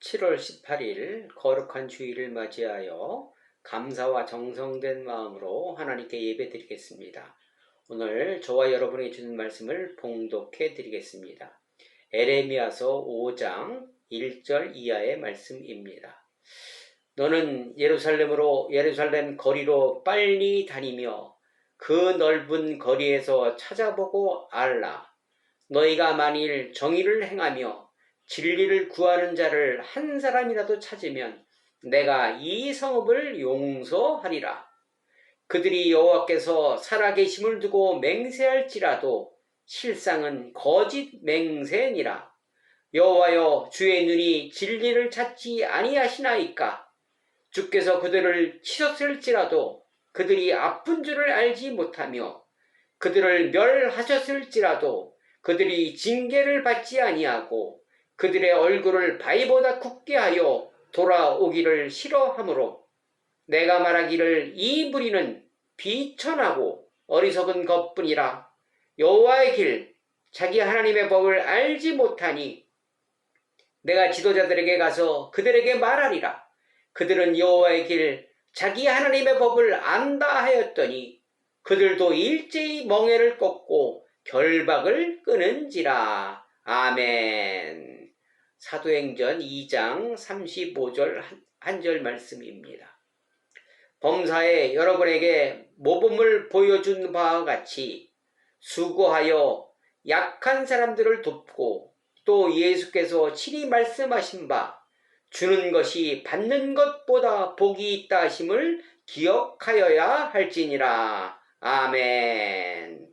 7월 18일 거룩한 주일을 맞이하여 감사와 정성된 마음으로 하나님께 예배드리겠습니다. 오늘 저와 여러분이 주는 말씀을 봉독해 드리겠습니다. 에레미야서 5장 1절 이하의 말씀입니다. 너는 예루살렘 거리로 빨리 다니며 그 넓은 거리에서 찾아보고 알라. 너희가 만일 정의를 행하며 진리를 구하는 자를 한 사람이라도 찾으면 내가 이 성읍을 용서하리라. 그들이 여호와께서 살아계심을 두고 맹세할지라도 실상은 거짓 맹세니라. 여호와여, 주의 눈이 진리를 찾지 아니하시나이까. 주께서 그들을 치셨을지라도 그들이 아픈 줄을 알지 못하며 그들을 멸하셨을지라도 그들이 징계를 받지 아니하고 그들의 얼굴을 바위보다 굳게 하여 돌아오기를 싫어하므로 내가 말하기를 이 무리는 비천하고 어리석은 것뿐이라. 여호와의 길 자기 하나님의 법을 알지 못하니 내가 지도자들에게 가서 그들에게 말하리라. 그들은 여호와의 길 자기 하나님의 법을 안다 하였더니 그들도 일제히 멍에를 꺾고 결박을 끊은지라. 아멘. 사도행전 2장 35절 한 절 말씀입니다. 범사에 여러분에게 모범을 보여준 바와 같이 수고하여 약한 사람들을 돕고 또 예수께서 친히 말씀하신 바 주는 것이 받는 것보다 복이 있다 하심을 기억하여야 할지니라. 아멘.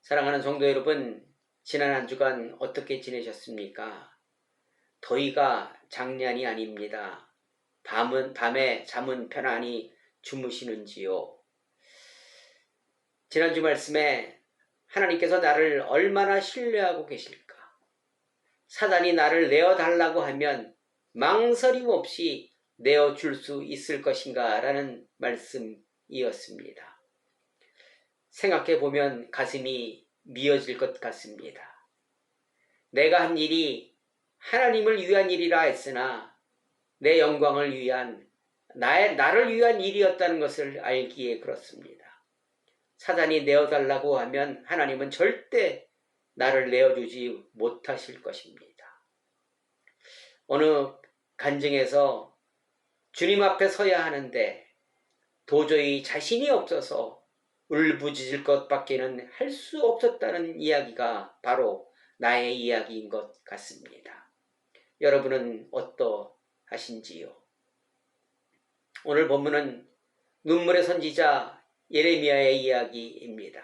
사랑하는 성도 여러분, 지난 한 주간 어떻게 지내셨습니까? 더위가 장난이 아닙니다. 밤에 잠은 편안히 주무시는지요? 지난주 말씀에 하나님께서 나를 얼마나 신뢰하고 계실까? 사단이 나를 내어달라고 하면 망설임 없이 내어줄 수 있을 것인가? 라는 말씀이었습니다. 생각해보면 가슴이 미어질 것 같습니다. 내가 한 일이 하나님을 위한 일이라 했으나 내 영광을 위한, 나를 위한 일이었다는 것을 알기에 그렇습니다. 사단이 내어달라고 하면 하나님은 절대 나를 내어주지 못하실 것입니다. 어느 간증에서 주님 앞에 서야 하는데 도저히 자신이 없어서 울부짖을 것밖에는 할 수 없었다는 이야기가 바로 나의 이야기인 것 같습니다. 여러분은 어떠하신지요? 오늘 본문은 눈물의 선지자 예레미야의 이야기입니다.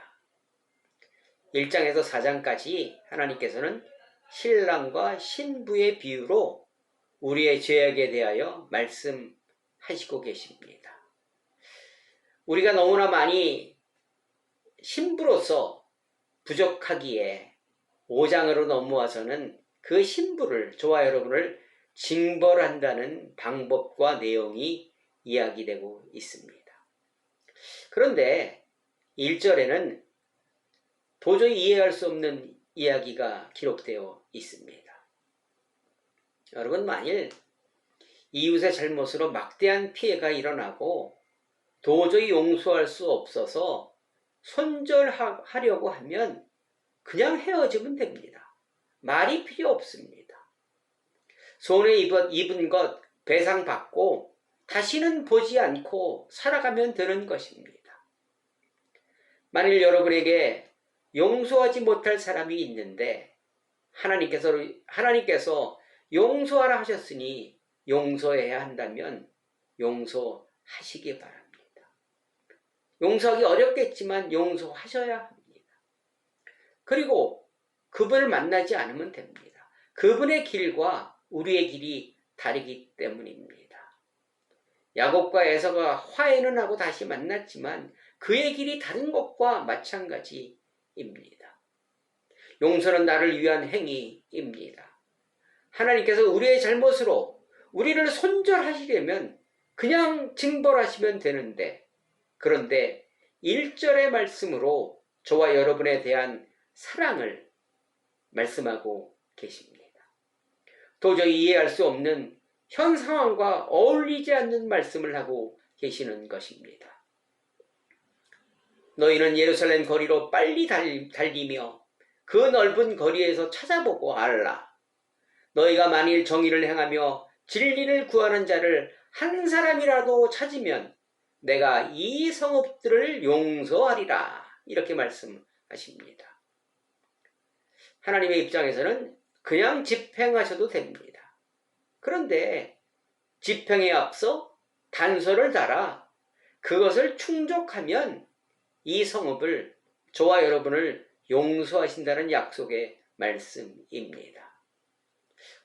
1장에서 4장까지 하나님께서는 신랑과 신부의 비유로 우리의 죄악에 대하여 말씀하시고 계십니다. 우리가 너무나 많이 신부로서 부족하기에 5장으로 넘어와서는 그 신부를, 저와 여러분을 징벌한다는 방법과 내용이 이야기되고 있습니다. 그런데 1절에는 도저히 이해할 수 없는 이야기가 기록되어 있습니다. 여러분, 만일 이웃의 잘못으로 막대한 피해가 일어나고 도저히 용서할 수 없어서 손절하려고 하면 그냥 헤어지면 됩니다. 말이 필요 없습니다. 손해 입은 것 배상받고 다시는 보지 않고 살아가면 되는 것입니다. 만일 여러분에게 용서하지 못할 사람이 있는데 하나님께서 용서하라 하셨으니 용서해야 한다면 용서하시기 바랍니다. 용서하기 어렵겠지만 용서하셔야 합니다. 그리고 그분을 만나지 않으면 됩니다. 그분의 길과 우리의 길이 다르기 때문입니다. 야곱과 에서가 화해는 하고 다시 만났지만 그의 길이 다른 것과 마찬가지입니다. 용서는 나를 위한 행위입니다. 하나님께서 우리의 잘못으로 우리를 손절하시려면 그냥 징벌하시면 되는데, 그런데 1절의 말씀으로 저와 여러분에 대한 사랑을 말씀하고 계십니다. 도저히 이해할 수 없는 현 상황과 어울리지 않는 말씀을 하고 계시는 것입니다. 너희는 예루살렘 거리로 빨리 달리며 그 넓은 거리에서 찾아보고 알라. 너희가 만일 정의를 행하며 진리를 구하는 자를 한 사람이라도 찾으면 내가 이 성읍들을 용서하리라. 이렇게 말씀하십니다. 하나님의 입장에서는 그냥 집행하셔도 됩니다. 그런데 집행에 앞서 단서를 달아 그것을 충족하면 이 성읍을, 저와 여러분을 용서하신다는 약속의 말씀입니다.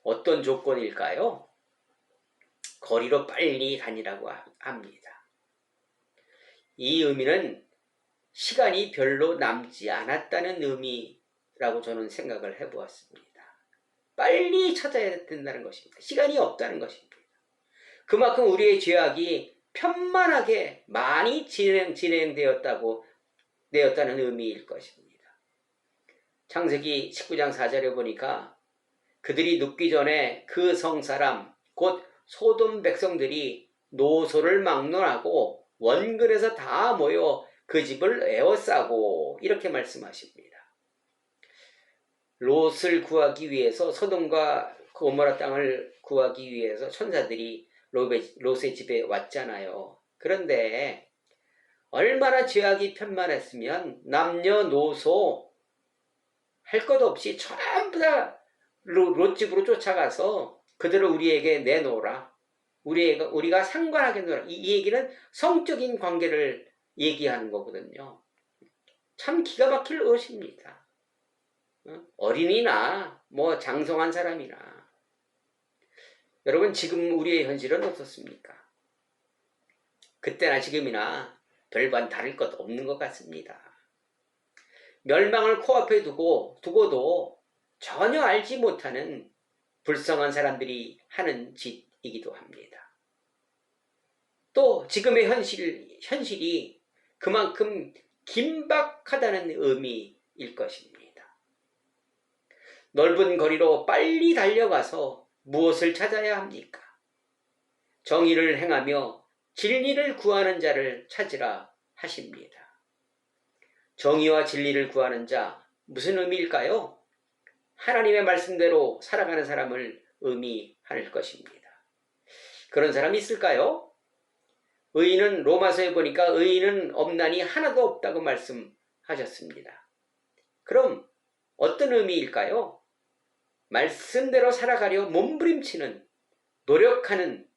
어떤 조건일까요? 거리로 빨리 다니라고 합니다. 이 의미는 시간이 별로 남지 않았다는 의미라고 저는 생각을 해보았습니다. 빨리 찾아야 된다는 것입니다. 시간이 없다는 것입니다. 그만큼 우리의 죄악이 편만하게 많이 진행되었다는 의미일 것입니다. 창세기 19장 4절에 보니까 그들이 눕기 전에 그 성사람 곧 소돔 백성들이 노소를 막론하고 원근에서 다 모여 그 집을 에워싸고 이렇게 말씀하십니다. 롯을 구하기 위해서, 소돔과 고모라 땅을 구하기 위해서 천사들이 롯의 집에 왔잖아요. 그런데 얼마나 죄악이 편만했으면 남녀노소 할 것 없이 전부 다 롯 집으로 쫓아가서 그들을 우리에게 내놓으라. 우리가 상관하게 놓으라. 이 얘기는 성적인 관계를 얘기하는 거거든요. 참 기가 막힐 것입니다. 어린이나 장성한 사람이나. 여러분, 지금 우리의 현실은 어떻습니까? 그때나 지금이나 별반 다를 것 없는 것 같습니다. 멸망을 코앞에 두고도 전혀 알지 못하는 불쌍한 사람들이 하는 짓이기도 합니다. 또 지금의 현실이 그만큼 긴박하다는 의미일 것입니다. 넓은 거리로 빨리 달려가서 무엇을 찾아야 합니까? 정의를 행하며 진리를 구하는 자를 찾으라 하십니다. 정의와 진리를 구하는 자, 무슨 의미일까요? 하나님의 말씀대로 살아가는 사람을 의미할 것입니다. 그런 사람이 있을까요? 의인은, 로마서에 보니까 의인은 없나니 하나도 없다고 말씀하셨습니다. 그럼 어떤 의미일까요? 말씀대로 살아가려 몸부림치는, 노력하는,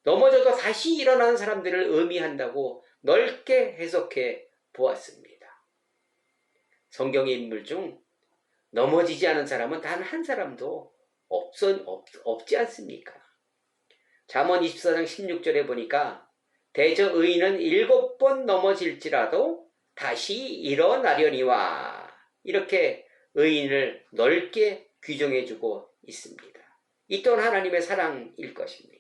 넘어져도 다시 일어나는 사람들을 의미한다고 넓게 해석해 보았습니다. 성경의 인물 중 넘어지지 않은 사람은 단 한 사람도 없지 않습니까? 잠언 24장 16절에 보니까 대저 의인은 7번 넘어질지라도 다시 일어나려니와, 이렇게 의인을 넓게 규정해주고 있습니다. 이 또한 하나님의 사랑일 것입니다.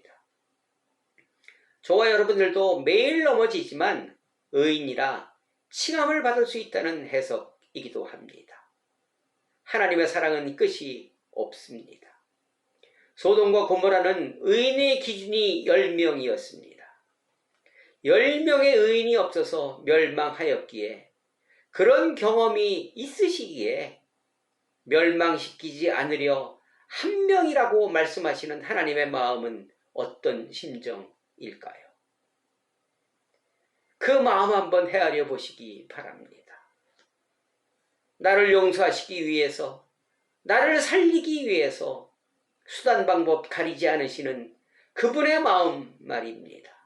저와 여러분들도 매일 넘어지지만 의인이라 칭함을 받을 수 있다는 해석이기도 합니다. 하나님의 사랑은 끝이 없습니다. 소돔과 고모라는 의인의 기준이 10명이었습니다. 10명의 의인이 없어서 멸망하였기에, 그런 경험이 있으시기에 멸망시키지 않으려 한 명이라고 말씀하시는 하나님의 마음은 어떤 심정일까요? 그 마음 한번 헤아려 보시기 바랍니다. 나를 용서하시기 위해서, 나를 살리기 위해서 수단 방법 가리지 않으시는 그분의 마음 말입니다.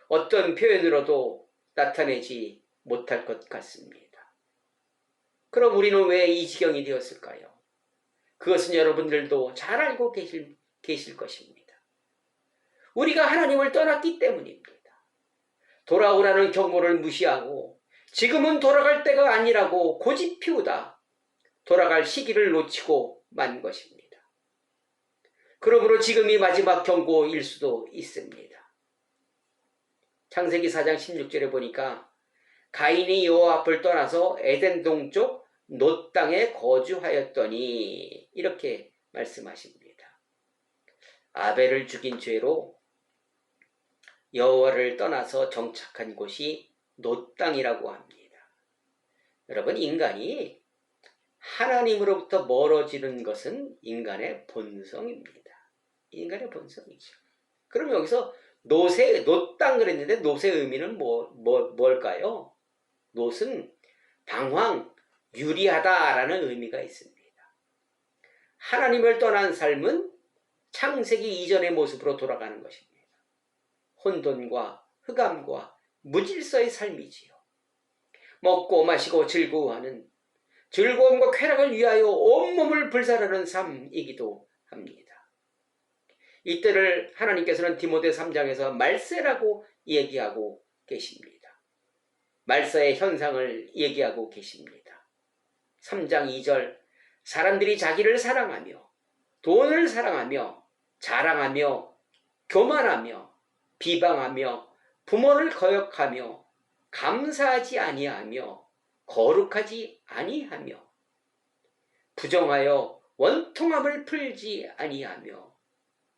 어떤 표현으로도 나타내지 못할 것 같습니다. 그럼 우리는 왜 이 지경이 되었을까요? 그것은 여러분들도 잘 알고 계실 것입니다. 우리가 하나님을 떠났기 때문입니다. 돌아오라는 경고를 무시하고 지금은 돌아갈 때가 아니라고 고집 피우다 돌아갈 시기를 놓치고 만 것입니다. 그러므로 지금이 마지막 경고일 수도 있습니다. 창세기 4장 16절에 보니까 가인이 여호와 앞을 떠나서 에덴 동쪽 놋 땅에 거주하였더니, 이렇게 말씀하십니다. 아벨을 죽인 죄로 여호와를 떠나서 정착한 곳이 놋 땅이라고 합니다. 여러분, 인간이 하나님으로부터 멀어지는 것은 인간의 본성입니다. 인간의 본성이죠. 그럼 여기서 놋 땅 그랬는데 놋의 의미는 뭘까요? 놋은 방황, 유리하다라는 의미가 있습니다. 하나님을 떠난 삶은 창세기 이전의 모습으로 돌아가는 것입니다. 혼돈과 흑암과 무질서의 삶이지요. 먹고 마시고 즐거워하는, 즐거움과 쾌락을 위하여 온몸을 불사르는 삶이기도 합니다. 이때를 하나님께서는 디모데 3장에서 말세라고 얘기하고 계십니다. 말세의 현상을 얘기하고 계십니다. 3장 2절, 사람들이 자기를 사랑하며 돈을 사랑하며 자랑하며 교만하며 비방하며 부모를 거역하며 감사하지 아니하며 거룩하지 아니하며 부정하여 원통함을 풀지 아니하며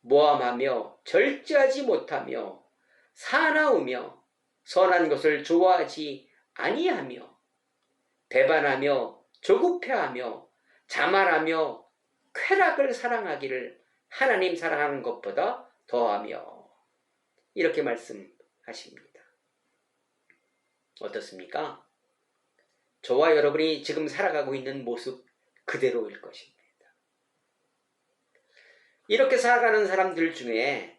모함하며 절제하지 못하며 사나우며 선한 것을 좋아하지 아니하며 배반하며 조급해하며 자만하며 쾌락을 사랑하기를 하나님 사랑하는 것보다 더하며, 이렇게 말씀하십니다. 어떻습니까? 저와 여러분이 지금 살아가고 있는 모습 그대로일 것입니다. 이렇게 살아가는 사람들 중에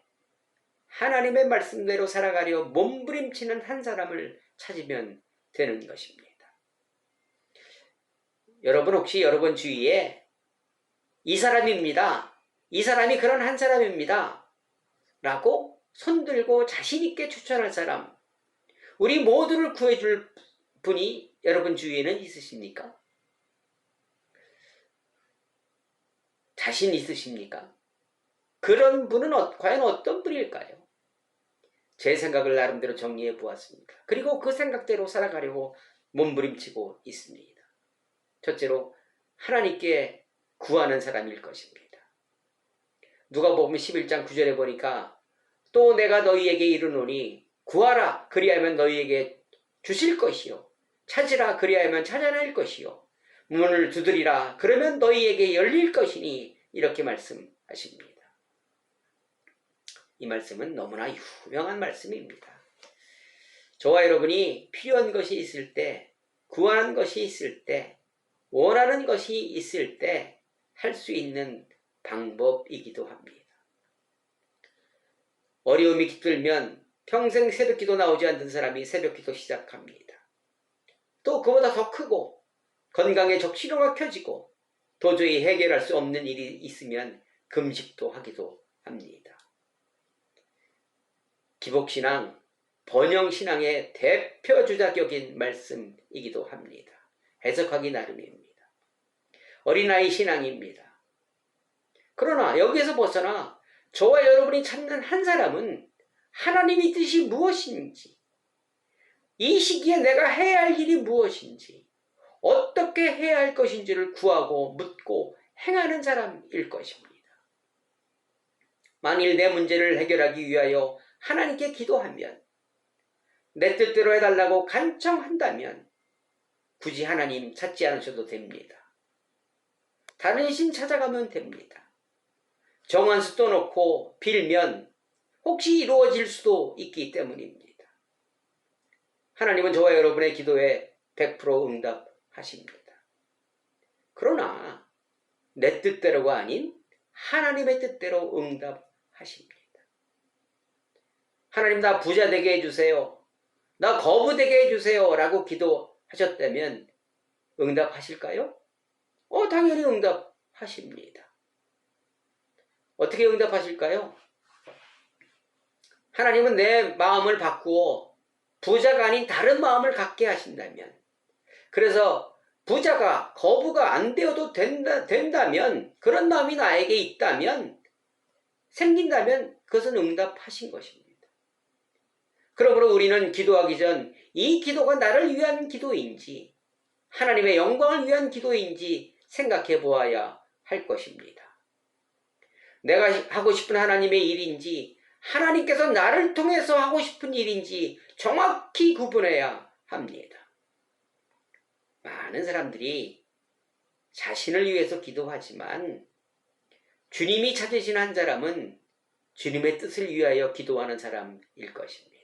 하나님의 말씀대로 살아가려 몸부림치는 한 사람을 찾으면 되는 것입니다. 여러분, 혹시 여러분 주위에 이 사람입니다, 이 사람이 그런 한 사람입니다 라고 손들고 자신있게 추천할 사람, 우리 모두를 구해줄 분이 여러분 주위에는 있으십니까? 자신 있으십니까? 그런 분은 과연 어떤 분일까요? 제 생각을 나름대로 정리해 보았습니다. 그리고 그 생각대로 살아가려고 몸부림치고 있습니다. 첫째로 하나님께 구하는 사람일 것입니다. 누가복음 11장 9절에 보니까 또 내가 너희에게 이르노니 구하라 그리하면 너희에게 주실 것이요 찾으라 그리하면 찾아낼 것이요 문을 두드리라 그러면 너희에게 열릴 것이니, 이렇게 말씀하십니다. 이 말씀은 너무나 유명한 말씀입니다. 저와 여러분이 필요한 것이 있을 때, 구하는 것이 있을 때, 원하는 것이 있을 때 할 수 있는 방법이기도 합니다. 어려움이 깃들면 평생 새벽기도 나오지 않는 사람이 새벽기도 시작합니다. 또 그보다 더 크고 건강에 적신호가 켜지고 도저히 해결할 수 없는 일이 있으면 금식도 하기도 합니다. 기복신앙, 번영신앙의 대표주자격인 말씀이기도 합니다. 해석하기 나름입니다. 어린아이 신앙입니다. 그러나 여기에서 벗어나 저와 여러분이 찾는 한 사람은 하나님의 뜻이 무엇인지, 이 시기에 내가 해야 할 일이 무엇인지, 어떻게 해야 할 것인지를 구하고 묻고 행하는 사람일 것입니다. 만일 내 문제를 해결하기 위하여 하나님께 기도하면, 내 뜻대로 해달라고 간청한다면 굳이 하나님 찾지 않으셔도 됩니다. 다른 신 찾아가면 됩니다. 정한수 떠놓고 빌면 혹시 이루어질 수도 있기 때문입니다. 하나님은 저와 여러분의 기도에 100% 응답하십니다. 그러나 내 뜻대로가 아닌 하나님의 뜻대로 응답하십니다. 하나님, 나 부자 되게 해주세요, 나 거부 되게 해주세요 라고 기도하셨다면 응답하실까요? 당연히 응답하십니다. 어떻게 응답하실까요? 하나님은 내 마음을 바꾸어 부자가 아닌 다른 마음을 갖게 하신다면, 그래서 부자가 거부가 안 되어도 된다면, 그런 마음이 나에게 있다면, 생긴다면 그것은 응답하신 것입니다. 그러므로 우리는 기도하기 전 이 기도가 나를 위한 기도인지 하나님의 영광을 위한 기도인지 생각해 보아야 할 것입니다. 내가 하고 싶은 하나님의 일인지 하나님께서 나를 통해서 하고 싶은 일인지 정확히 구분해야 합니다. 많은 사람들이 자신을 위해서 기도하지만 주님이 찾으신 한 사람은 주님의 뜻을 위하여 기도하는 사람일 것입니다.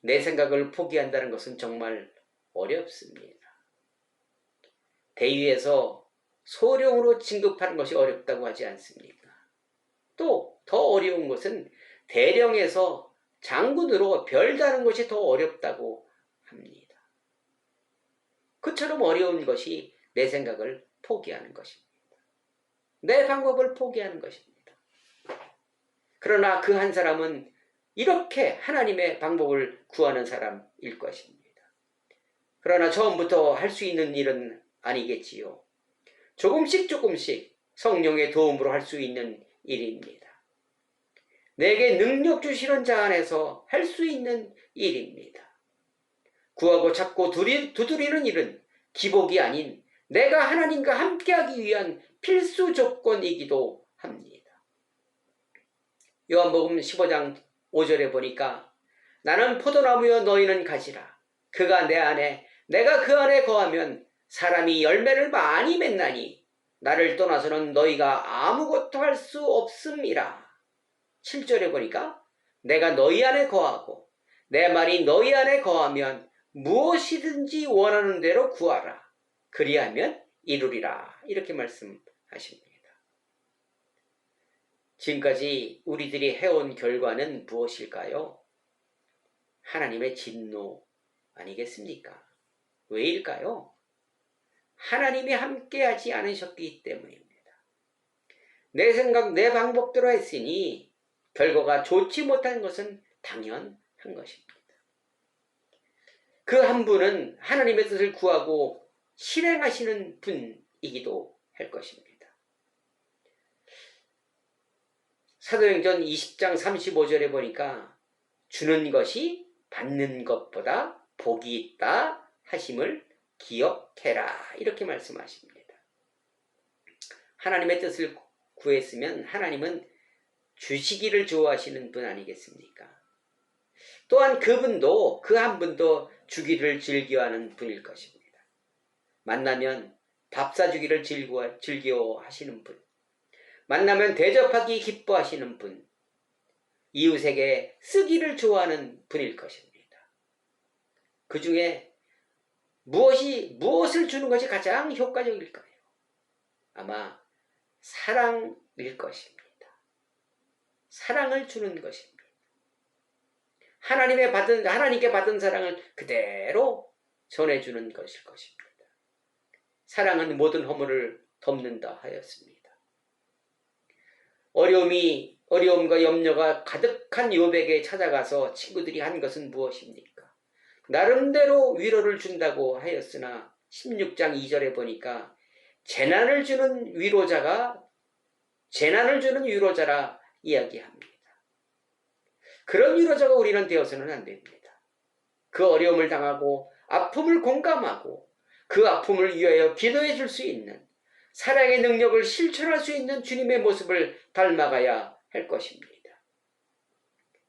내 생각을 포기한다는 것은 정말 어렵습니다. 대위에서 소령으로 진급하는 것이 어렵다고 하지 않습니까? 또 더 어려운 것은 대령에서 장군으로 별다는 것이 더 어렵다고 합니다. 그처럼 어려운 것이 내 생각을 포기하는 것입니다. 내 방법을 포기하는 것입니다. 그러나 그 한 사람은 이렇게 하나님의 방법을 구하는 사람일 것입니다. 그러나 처음부터 할 수 있는 일은 아니겠지요. 조금씩 성령의 도움으로 할 수 있는 일입니다. 내게 능력 주시는 자 안에서 할 수 있는 일입니다. 구하고 찾고 두드리는 일은 기복이 아닌 내가 하나님과 함께하기 위한 필수 조건이기도 합니다. 요한복음 15장 5절에 보니까 나는 포도나무여 너희는 가지라. 그가 내 안에 내가 그 안에 거하면 사람이 열매를 많이 맺나니 나를 떠나서는 너희가 아무것도 할 수 없음이라. 7절에 보니까 내가 너희 안에 거하고 내 말이 너희 안에 거하면 무엇이든지 원하는 대로 구하라. 그리하면 이루리라. 이렇게 말씀하십니다. 지금까지 우리들이 해온 결과는 무엇일까요? 하나님의 진노 아니겠습니까? 왜일까요? 하나님이 함께하지 않으셨기 때문입니다. 내 생각, 내 방법대로 했으니 결과가 좋지 못한 것은 당연한 것입니다. 그 한 분은 하나님의 뜻을 구하고 실행하시는 분이기도 할 것입니다. 사도행전 20장 35절에 보니까 주는 것이 받는 것보다 복이 있다 하심을 기억해라. 이렇게 말씀하십니다. 하나님의 뜻을 구했으면 하나님은 주시기를 좋아하시는 분 아니겠습니까? 또한 그분도 그 한 분도 주기를 즐겨하는 분일 것입니다. 만나면 밥 사주기를 즐겨하시는 분, 만나면 대접하기 기뻐하시는 분, 이웃에게 쓰기를 좋아하는 분일 것입니다. 그 중에 무엇을 주는 것이 가장 효과적일까요? 아마 사랑일 것입니다. 사랑을 주는 것입니다. 하나님께 받은 사랑을 그대로 전해주는 것일 것입니다. 사랑은 모든 허물을 덮는다 하였습니다. 어려움과 염려가 가득한 욥에게 찾아가서 친구들이 한 것은 무엇입니까? 나름대로 위로를 준다고 하였으나 16장 2절에 보니까 재난을 주는 위로자라 이야기합니다. 그런 위로자가 우리는 되어서는 안 됩니다. 그 어려움을 당하고 아픔을 공감하고 그 아픔을 위하여 기도해 줄 수 있는 사랑의 능력을 실천할 수 있는 주님의 모습을 닮아가야 할 것입니다.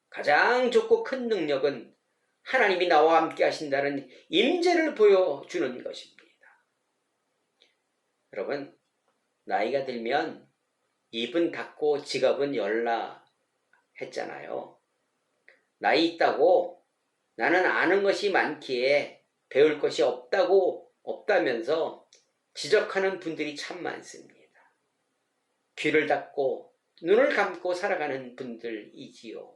가장 좋고 큰 능력은 하나님이 나와 함께 하신다는 임재를 보여주는 것입니다. 여러분, 나이가 들면 입은 닫고 지갑은 열라 했잖아요. 나이 있다고 나는 아는 것이 많기에 배울 것이 없다면서 지적하는 분들이 참 많습니다. 귀를 닫고 눈을 감고 살아가는 분들이지요.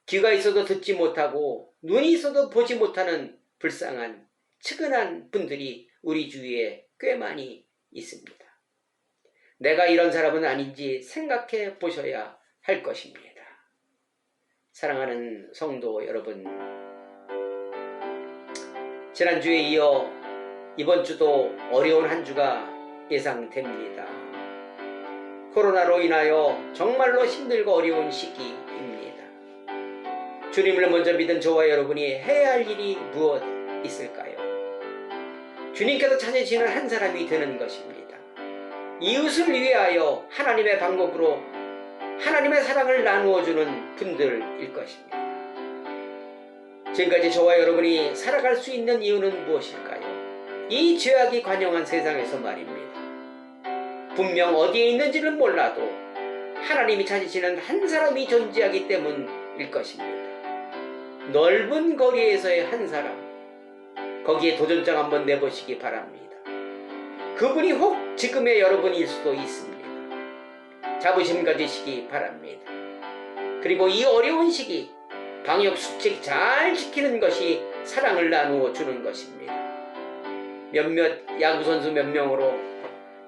귀가 있어도 듣지 못하고 눈이 있어도 보지 못하는 불쌍한 측은한 분들이 우리 주위에 꽤 많이 있습니다. 내가 이런 사람은 아닌지 생각해 보셔야 할 것입니다. 사랑하는 성도 여러분, 지난주에 이어 이번 주도 어려운 한 주가 예상됩니다. 코로나로 인하여 정말로 힘들고 어려운 시기입니다. 주님을 먼저 믿은 저와 여러분이 해야 할 일이 무엇 있을까요? 주님께서 찾으시는 한 사람이 되는 것입니다. 이웃을 위하여 하나님의 방법으로 하나님의 사랑을 나누어주는 분들일 것입니다. 지금까지 저와 여러분이 살아갈 수 있는 이유는 무엇일까요? 이 죄악이 관영한 세상에서 말입니다. 분명 어디에 있는지는 몰라도 하나님이 찾으시는 한 사람이 존재하기 때문일 것입니다. 넓은 거리에서의 한 사람, 거기에 도전장 한번 내보시기 바랍니다. 그분이 혹 지금의 여러분일 수도 있습니다. 자부심 가지시기 바랍니다. 그리고 이 어려운 시기 방역 수칙 잘 지키는 것이 사랑을 나누어 주는 것입니다. 몇몇 야구선수 몇 명으로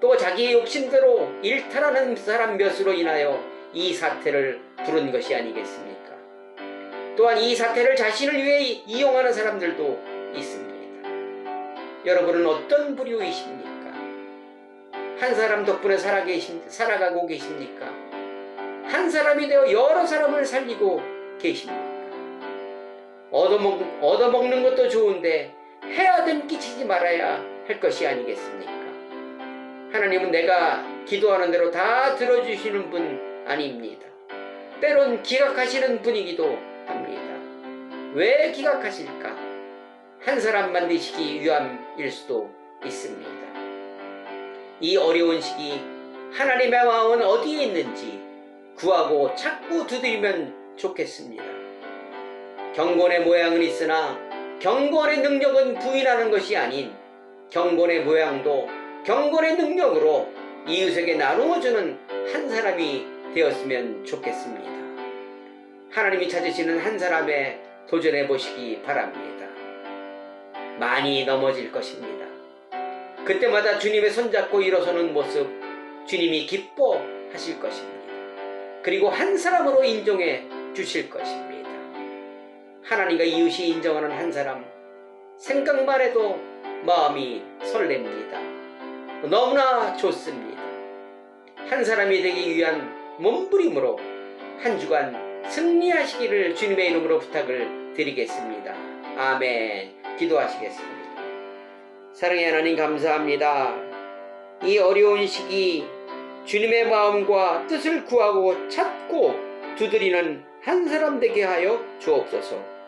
또 자기의 욕심대로 일탈하는 사람 몇으로 인하여 이 사태를 부른 것이 아니겠습니까? 또한 이 사태를 자신을 위해 이용하는 사람들도 있습니다. 여러분은 어떤 부류이십니까? 한 사람 덕분에 살아가고 계십니까? 한 사람이 되어 여러 사람을 살리고 계십니까? 얻어먹는 것도 좋은데 해야됨 끼치지 말아야 할 것이 아니겠습니까? 하나님은 내가 기도하는 대로 다 들어주시는 분 아닙니다. 때론 기각하시는 분이기도 합니다. 왜 기각하실까? 한 사람 만드시기 위함일 수도 있습니다. 이 어려운 시기 하나님의 마음은 어디에 있는지 구하고 찾고 두드리면 좋겠습니다. 경건의 모양은 있으나 경건의 능력은 부인하는 것이 아닌 경건의 모양도 경건의 능력으로 이웃에게 나누어주는 한 사람이 되었으면 좋겠습니다. 하나님이 찾으시는 한 사람에 도전해 보시기 바랍니다. 많이 넘어질 것입니다. 그때마다 주님의 손잡고 일어서는 모습 주님이 기뻐하실 것입니다. 그리고 한 사람으로 인정해 주실 것입니다. 하나님과 이웃이 인정하는 한 사람, 생각만 해도 마음이 설렙니다. 너무나 좋습니다. 한 사람이 되기 위한 몸부림으로 한 주간 승리하시기를 주님의 이름으로 부탁을 드리겠습니다. 아멘. 기도하시겠습니다. 사랑의 하나님 감사합니다. 이 어려운 시기 주님의 마음과 뜻을 구하고 찾고 두드리는 한 사람 되게 하여 주옵소서.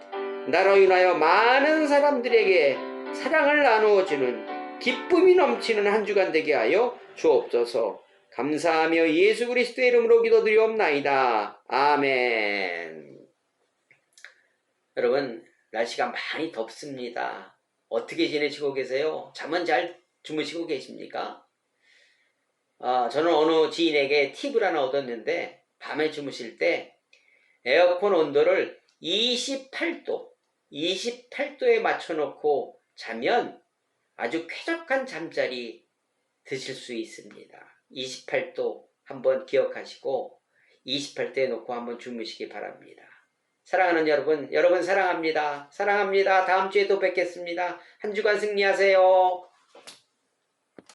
나로 인하여 많은 사람들에게 사랑을 나누어주는 기쁨이 넘치는 한 주간 되게 하여 주옵소서. 감사하며 예수 그리스도의 이름으로 기도드리옵나이다. 아멘. 여러분, 날씨가 많이 덥습니다. 어떻게 지내시고 계세요? 잠은 잘 주무시고 계십니까? 저는 어느 지인에게 팁을 하나 얻었는데 밤에 주무실 때 에어컨 온도를 28도에 맞춰놓고 자면 아주 쾌적한 잠자리 드실 수 있습니다. 28도 한번 기억하시고 28도에 놓고 한번 주무시기 바랍니다. 사랑하는 여러분 사랑합니다. 사랑합니다. 다음 주에 또 뵙겠습니다. 한 주간 승리하세요.